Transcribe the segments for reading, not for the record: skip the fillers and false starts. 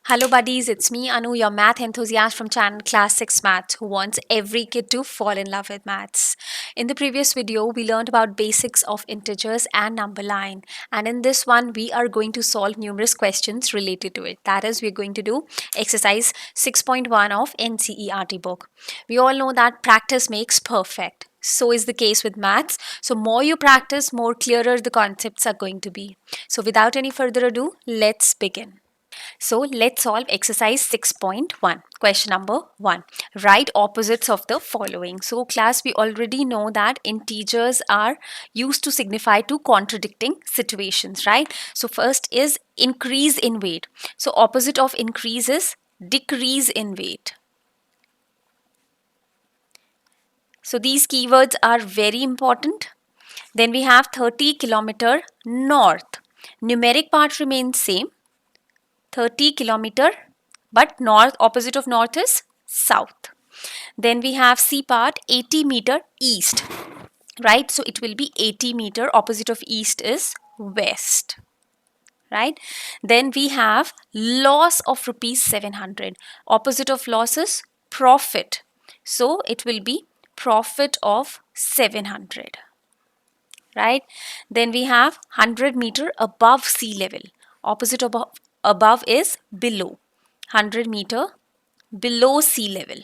Hello buddies, it's me Anu, your math enthusiast from channel Class 6 Math who wants every kid to fall in love with maths. In the previous video, we learned about basics of integers and number line, and in this one we are going to solve numerous questions related to it. That is, we're going to do exercise 6.1 of NCERT book. We all know that practice makes perfect. So is the case with maths. So more you practice, more clearer the concepts are going to be. So without any further ado, let's begin. So let's solve exercise 6.1. Question number 1. Write opposites of the following. So class, we already know that integers are used to signify two contradicting situations, right? So first is increase in weight. So opposite of increase is decrease in weight. So these keywords are very important. Then we have 30 kilometer north. Numeric part remains same. 30 kilometer, but north, opposite of north is south. Then we have C part 80 meter east, right? So it will be 80 meter, opposite of east is west, right? Then we have loss of rupees 700, opposite of loss is profit. So it will be profit of 700, right? Then we have 100 meter above sea level. Opposite of above is below. 100 meter below sea level.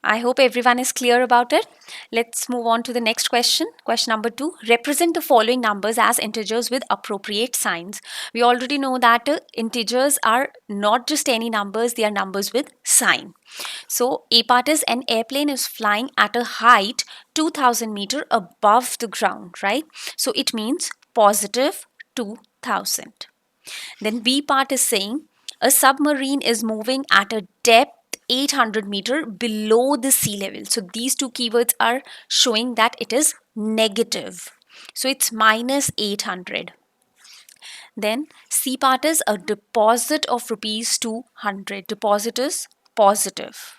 I hope everyone is clear about it. Let's move on to the next question. Question number 2. Represent the following numbers as integers with appropriate signs. We already know that integers are not just any numbers, they are numbers with sign. So A part is an airplane is flying at a height 2000 meter above the ground, right? So it means positive 2000. Then B part is saying a submarine is moving at a depth 800 meter below the sea level. So these two keywords are showing that it is negative. So it's minus 800. Then C part is a deposit of rupees 200. Deposit is positive.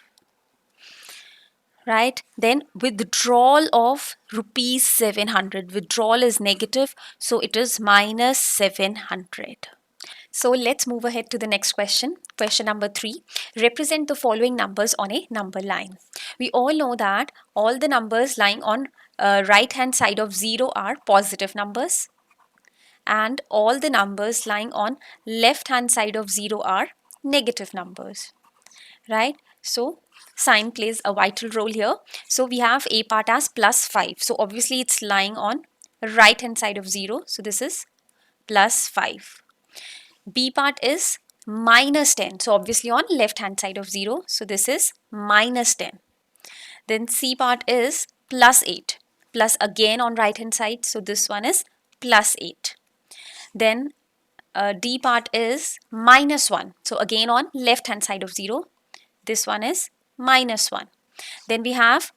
Right? Then withdrawal of rupees 700. Withdrawal is negative. So it is minus 700. So let's move ahead to the next question. Question number 3. Represent the following numbers on a number line. We all know that all the numbers lying on right hand side of 0 are positive numbers, and all the numbers lying on left hand side of 0 are negative numbers, right? So sign plays a vital role here. So we have A part as plus 5. So obviously it's lying on right hand side of 0. So this is plus 5. B part is minus 10. So obviously on left hand side of 0. So this is minus 10. Then C part is plus 8. Plus again on right hand side. So this one is plus 8. Then D part is minus 1. So again on left hand side of 0. This one is minus 1. Then we have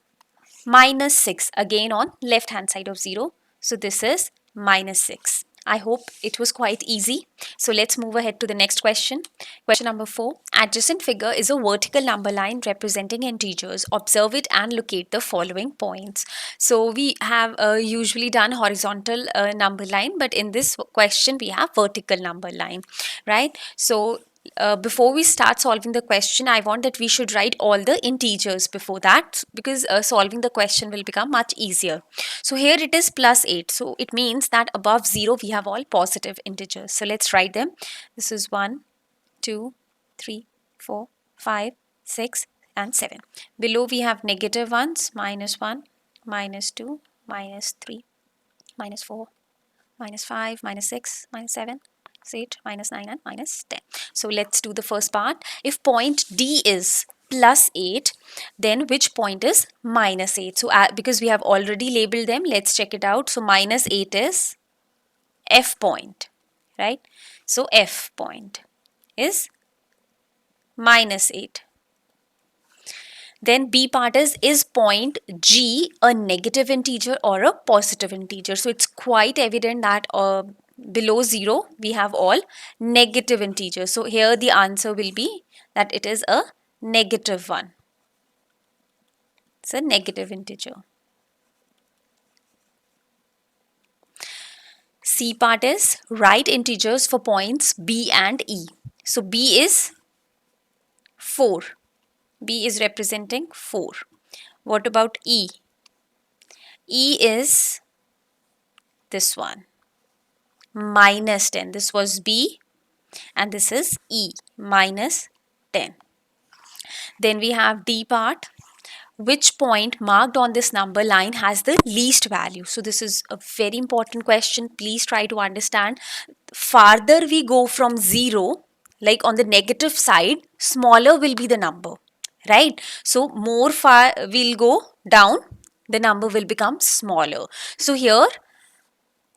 minus 6 again on left hand side of 0. So this is minus 6. I hope it was quite easy. So let's move ahead to the next question. Question number 4. Adjacent figure is a vertical number line representing integers. Observe it and locate the following points. So we have usually done horizontal number line, but in this question we have vertical number line, right? So before we start solving the question, I want that we should write all the integers before that, because solving the question will become much easier. So here it is plus 8. So it means that above 0 we have all positive integers. So let's write them. This is 1, 2, 3, 4, 5, 6 and 7. Below we have negative ones, minus 1, minus 2, minus 3, minus 4, minus 5, minus 6, minus 7, 8, minus 9 and minus 10. So let's do the first part. If point D is plus 8, then which point is minus 8? So because we have already labeled them, let's check it out. So minus 8 is F point, right? So F point is minus 8. Then B part is point G a negative integer or a positive integer? So it's quite evident that below 0 we have all negative integers. So here the answer will be that it is a negative one. It's a negative integer. C part is write integers for points B and E. So B is 4. B is representing 4. What about E? E is this one, minus 10. This was B and this is E, minus 10. Then we have D part. Which point marked on this number line has the least value? So this is a very important question. Please try to understand. Farther we go from 0, like on the negative side, smaller will be the number, right? So more far we'll go down, the number will become smaller. So here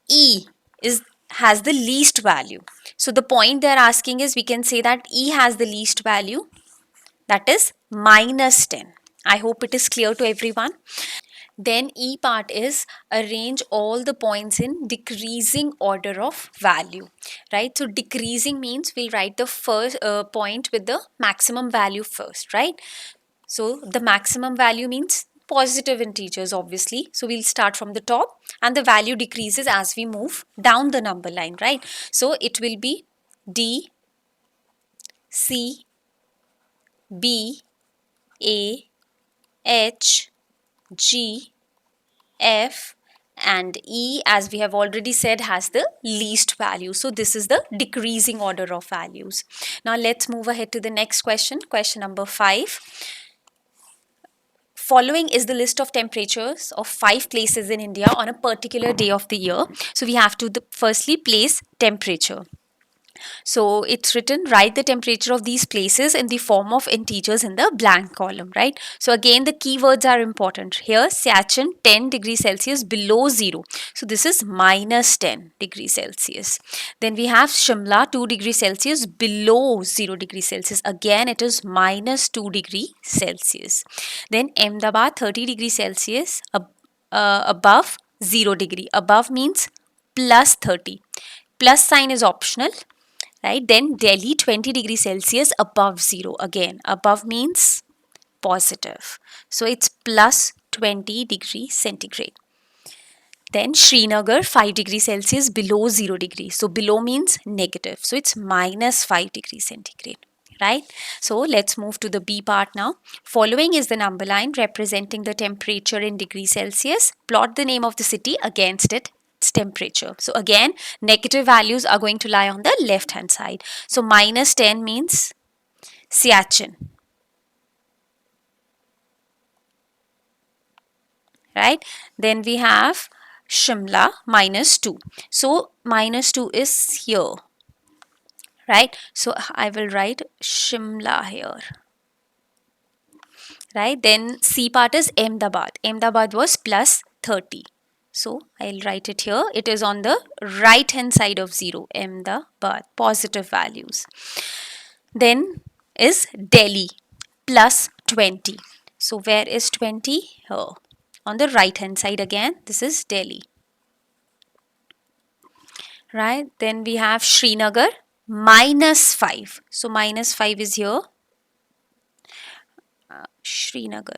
E is has the least value. So the point they're asking is, we can say that E has the least value, that is minus 10. I hope it is clear to everyone. Then E part is arrange all the points in decreasing order of value, right? So decreasing means we'll write the first point with the maximum value first, right? So the maximum value means positive integers, obviously. So we'll start from the top and the value decreases as we move down the number line, right? So it will be D, C, B, A, H, G, F and E, as we have already said, has the least value. So this is the decreasing order of values. Now let's move ahead to the next question. Question number 5. Following is the list of temperatures of 5 places in India on a particular day of the year. So we have to firstly place temperature. So it's written, write the temperature of these places in the form of integers in the blank column, right? So again, the keywords are important. Here, Siachen 10 degrees Celsius below 0. So this is minus 10 degrees Celsius. Then we have Shimla 2 degrees Celsius below 0 degrees Celsius. Again, it is minus 2 degrees Celsius. Then Ahmedabad 30 degrees Celsius above 0 degree. Above means plus 30. Plus sign is optional, right? Then Delhi 20 degrees Celsius above 0. Again, above means positive. So it's plus 20 degrees centigrade. Then Srinagar 5 degrees Celsius below 0 degrees. So below means negative. So it's minus 5 degrees centigrade. Right? So let's move to the B part now. Following is the number line representing the temperature in degrees Celsius. Plot the name of the city against its temperature. So again, negative values are going to lie on the left hand side. So minus 10 means Siachen. Right? Then we have Shimla minus 2. So minus 2 is here. Right? So I will write Shimla here. Right? Then C part is Ahmedabad. Ahmedabad was plus 30. So I'll write it here. It is on the right hand side of 0. Ahmedabad, positive values. Then is Delhi plus 20. So where is 20? Here. On the right hand side again, this is Delhi. Right? Then we have Srinagar minus 5. So minus 5 is here. Srinagar.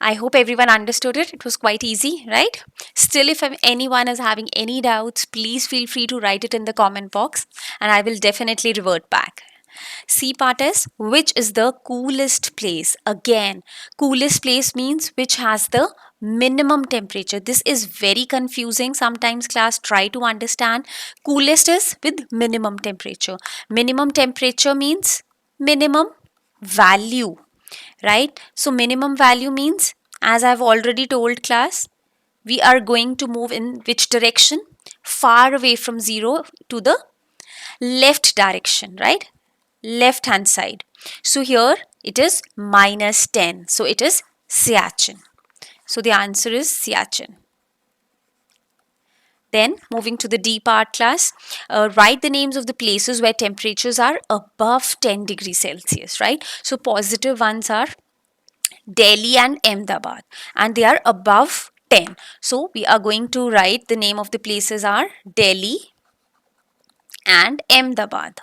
I hope everyone understood it. It was quite easy, right? Still, if anyone is having any doubts, please feel free to write it in the comment box and I will definitely revert back. C part is, which is the coolest place? Again, coolest place means which has the minimum temperature. This is very confusing. Sometimes class try to understand. Coolest is with minimum temperature. Minimum temperature means minimum value, right? So minimum value means, as I've already told class, we are going to move in which direction? Far away from 0 to the left direction, right? Left hand side. So here it is minus 10. So it is Siachen. So the answer is Siachen. Then moving to the D part class, write the names of the places where temperatures are above 10 degrees Celsius, right? So positive ones are Delhi and Ahmedabad, and they are above 10. So we are going to write the name of the places are Delhi and Ahmedabad.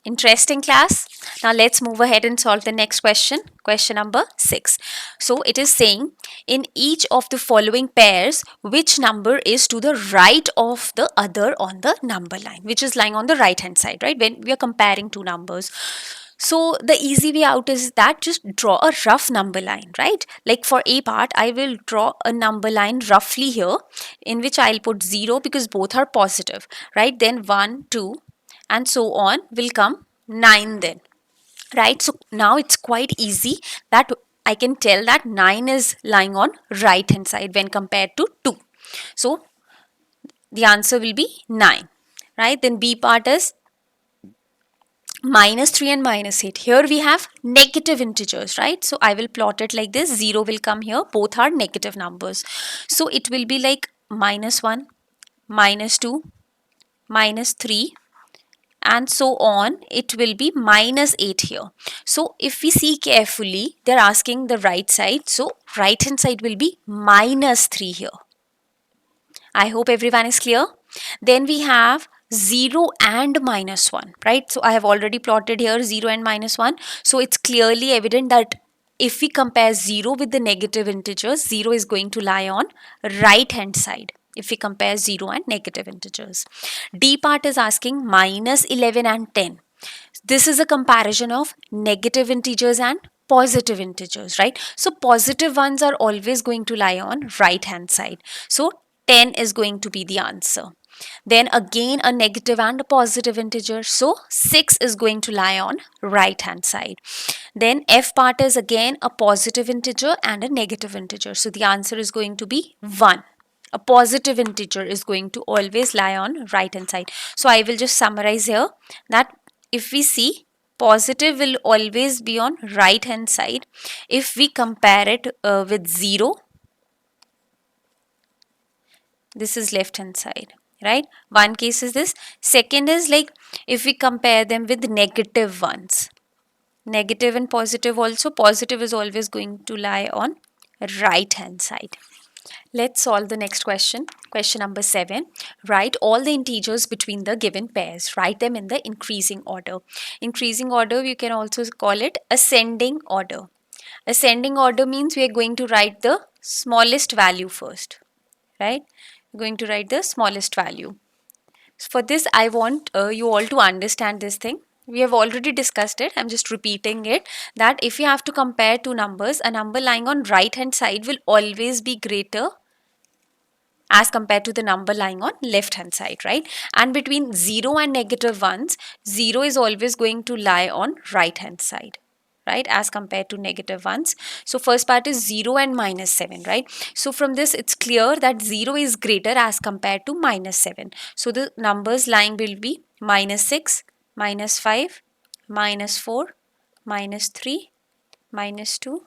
Interesting class. Now let's move ahead and solve the next question. Question number 6. So it is saying in each of the following pairs, which number is to the right of the other on the number line, which is lying on the right hand side, right? When we are comparing two numbers. So the easy way out is that just draw a rough number line, right? Like for A part, I will draw a number line roughly here in which I'll put 0 because both are positive, right? Then 1, 2, and so on will come 9 then, right? So now it's quite easy that I can tell that 9 is lying on right hand side when compared to 2. So the answer will be 9, right? Then B part is minus 3 and minus 8. Here we have negative integers, right? So I will plot it like this. 0 will come here. Both are negative numbers. So it will be like minus 1, minus 2, minus 3, and so on. It will be minus 8 here. So if we see carefully, they're asking the right side. So right hand side will be minus 3 here. I hope everyone is clear. Then we have 0 and minus 1, right? So I have already plotted here 0 and minus 1. So it's clearly evident that if we compare 0 with the negative integers, 0 is going to lie on right hand side if we compare 0 and negative integers. D part is asking minus 11 and 10. This is a comparison of negative integers and positive integers, right? So positive ones are always going to lie on right hand side. So 10 is going to be the answer. Then again a negative and a positive integer. So 6 is going to lie on right hand side. Then F part is again a positive integer and a negative integer. So the answer is going to be 1. A positive integer is going to always lie on right hand side. So I will just summarize here that if we see, positive will always be on right hand side if we compare it with 0. This is left hand side, right? One case is this. Second is like if we compare them with negative ones, negative and positive also, positive is always going to lie on right hand side. Let's solve the next question. Question number 7. Write all the integers between the given pairs. Write them in the increasing order. Increasing order, we can also call it ascending order. Ascending order means we are going to write the smallest value first, right? We're going to write the smallest value. For this, I want you all to understand this thing. We have already discussed it. I'm just repeating it, that if you have to compare two numbers, a number lying on right hand side will always be greater as compared to the number lying on left hand side, right? And between 0 and negative ones, 0 is always going to lie on right hand side, right, as compared to negative ones. So first part is 0 and minus 7, right? So from this it's clear that 0 is greater as compared to minus 7. So the numbers lying will be minus 6, minus 5, minus 4, minus 3, minus 2,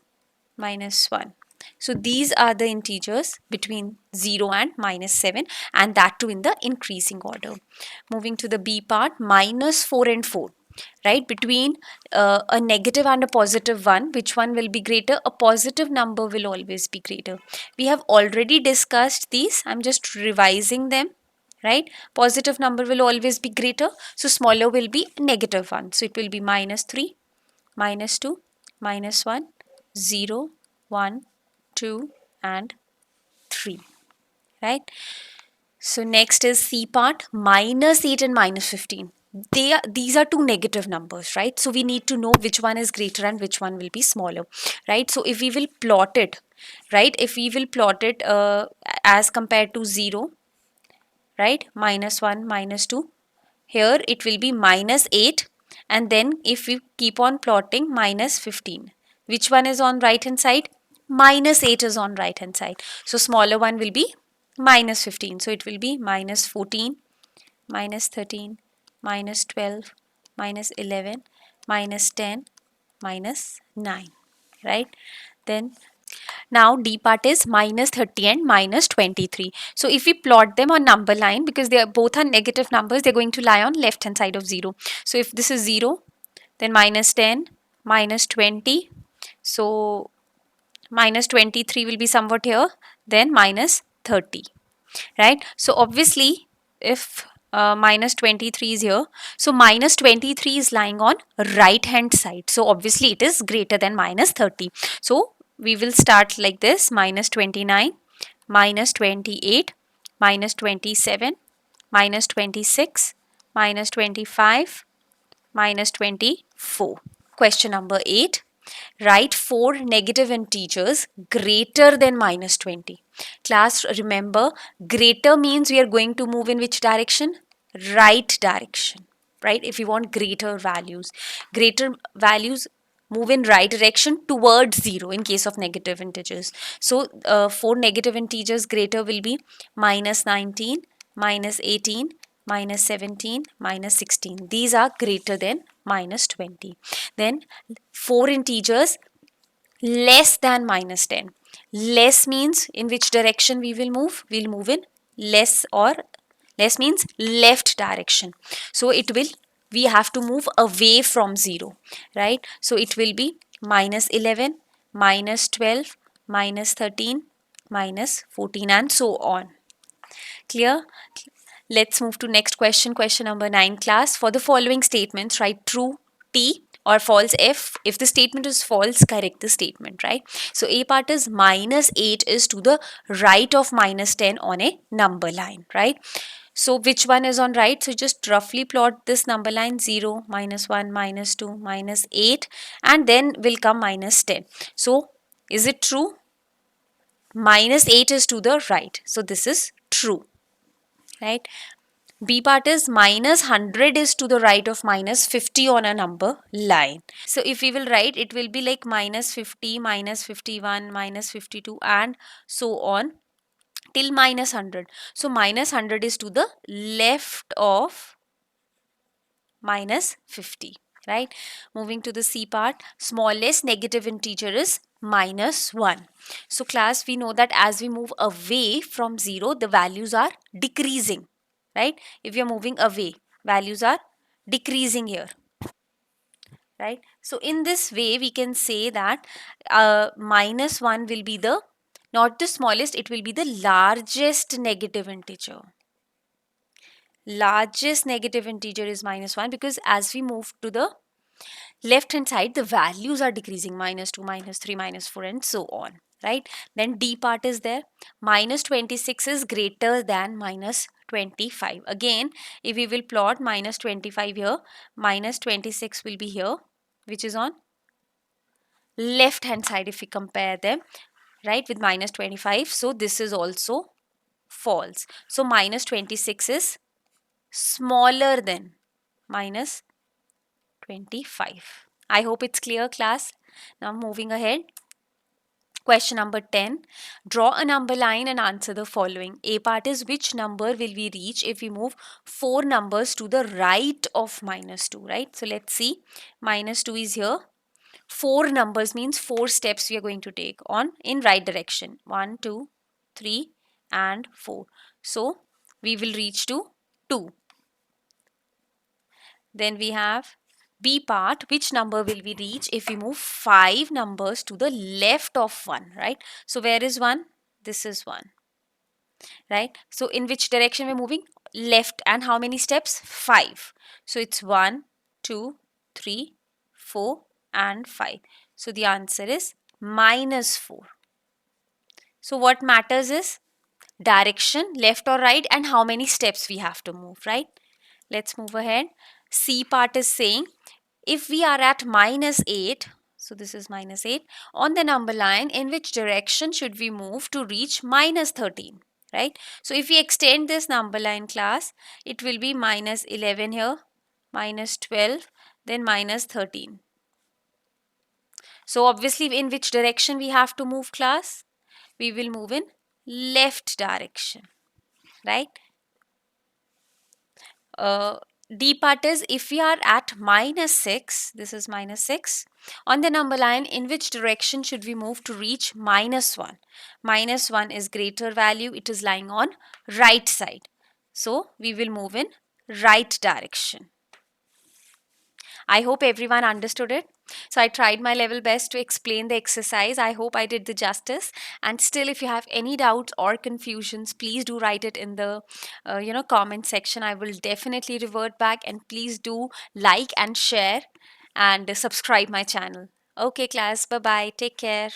minus 1. So these are the integers between 0 and minus 7, and that too in the increasing order. Moving to the B part, minus 4 and 4. Right, between a negative and a positive one, which one will be greater? A positive number will always be greater. We have already discussed these. I'm just revising them. Right, positive number will always be greater. So smaller will be negative one. So it will be minus 3, minus 2, minus 1, 0, 1, 2 and 3, right? So next is C part, minus 8 and minus 15. These are two negative numbers, right? So we need to know which one is greater and which one will be smaller, right? So if we will plot it, right? If we will plot it as compared to 0, right? Minus 1, minus 2. Here it will be minus 8, and then if we keep on plotting, minus 15. Which one is on right hand side? Minus 8 is on right hand side. So smaller one will be minus 15. So it will be minus 14, minus 13, minus 12, minus 11, minus 10, minus 9, right? Then now D part is minus 30 and minus 23. So if we plot them on number line, because they are both are negative numbers, they're going to lie on left hand side of 0. So if this is 0, then minus 10, minus 20. So minus 23 will be somewhat here, then minus 30, right? So obviously if minus 23 is here. So minus 23 is lying on right hand side. So obviously it is greater than minus 30. So we will start like this: minus 29, minus 28, minus 27, minus 26, minus 25, minus 24. Question number 8. Write 4 negative integers greater than minus 20. Class, remember, greater means we are going to move in which direction? Right direction, right? If you want greater values move in right direction towards 0 in case of negative integers. So, 4 negative integers greater will be minus 19, minus 18, minus 17, minus 16. These are greater than minus 20. Then 4 integers less than minus 10. Less means in which direction we will move? We'll move in less, or less means left direction. So it will, we have to move away from 0, right? So it will be minus 11, minus 12, minus 13, minus 14, and so on. Clear? Let's move to next question. Question number 9, class. For the following statements, write true T or false F. If the statement is false, correct the statement, right? So A part is minus 8 is to the right of minus 10 on a number line, right? So which one is on right? So just roughly plot this number line: 0, minus 1, minus 2, minus 8, and then will come minus 10. So is it true? Minus 8 is to the right. So this is true, right? B part is minus 100 is to the right of minus 50 on a number line. So if we will write, it will be like minus 50, minus 51, minus 52, and so on till minus 100. So minus 100 is to the left of minus 50, right? Moving to the C part, smallest negative integer is minus 1. So class, we know that as we move away from 0, the values are decreasing, right? If you're moving away, values are decreasing here, right? So in this way, we can say that minus 1 will be the, not the smallest, it will be the largest negative integer. Largest negative integer is minus 1, because as we move to the left hand side, the values are decreasing: minus 2, minus 3, minus 4, and so on, right? Then D part is there. Minus 26 is greater than minus 25. Again, if we will plot minus 25 here, minus 26 will be here, which is on left hand side if we compare them, right, with minus 25. So this is also false. So minus 26 is smaller than minus 25. I hope it's clear, class. Now moving ahead. Question number 10. Draw a number line and answer the following. A part is which number will we reach if we move 4 numbers to the right of minus 2, right? So let's see. Minus 2 is here. 4 numbers means 4 steps we are going to take on in right direction. 1, 2, 3, and 4. So we will reach to 2. Then we have B part, which number will we reach if we move 5 numbers to the left of 1, right? So where is 1? This is 1, right? So in which direction we're moving? Left. And how many steps? 5. So it's 1, 2, 3, 4, and 5. So the answer is minus 4. So what matters is direction, left or right, and how many steps we have to move, right? Let's move ahead. C part is saying, if we are at minus 8, so this is minus 8, on the number line, in which direction should we move to reach minus 13, right? So if we extend this number line, class, it will be minus 11 here, minus 12, then minus 13. So obviously in which direction we have to move, class? We will move in left direction, right? D part is, if we are at minus 6, this is minus 6, on the number line, in which direction should we move to reach minus 1? Minus 1 is greater value, it is lying on right side. So we will move in right direction. I hope everyone understood it. So I tried my level best to explain the exercise. I hope I did the justice. And still, if you have any doubts or confusions, please do write it in the comment section. I will definitely revert back. And please do like and share and subscribe my channel. Okay, class. Bye bye. Take care.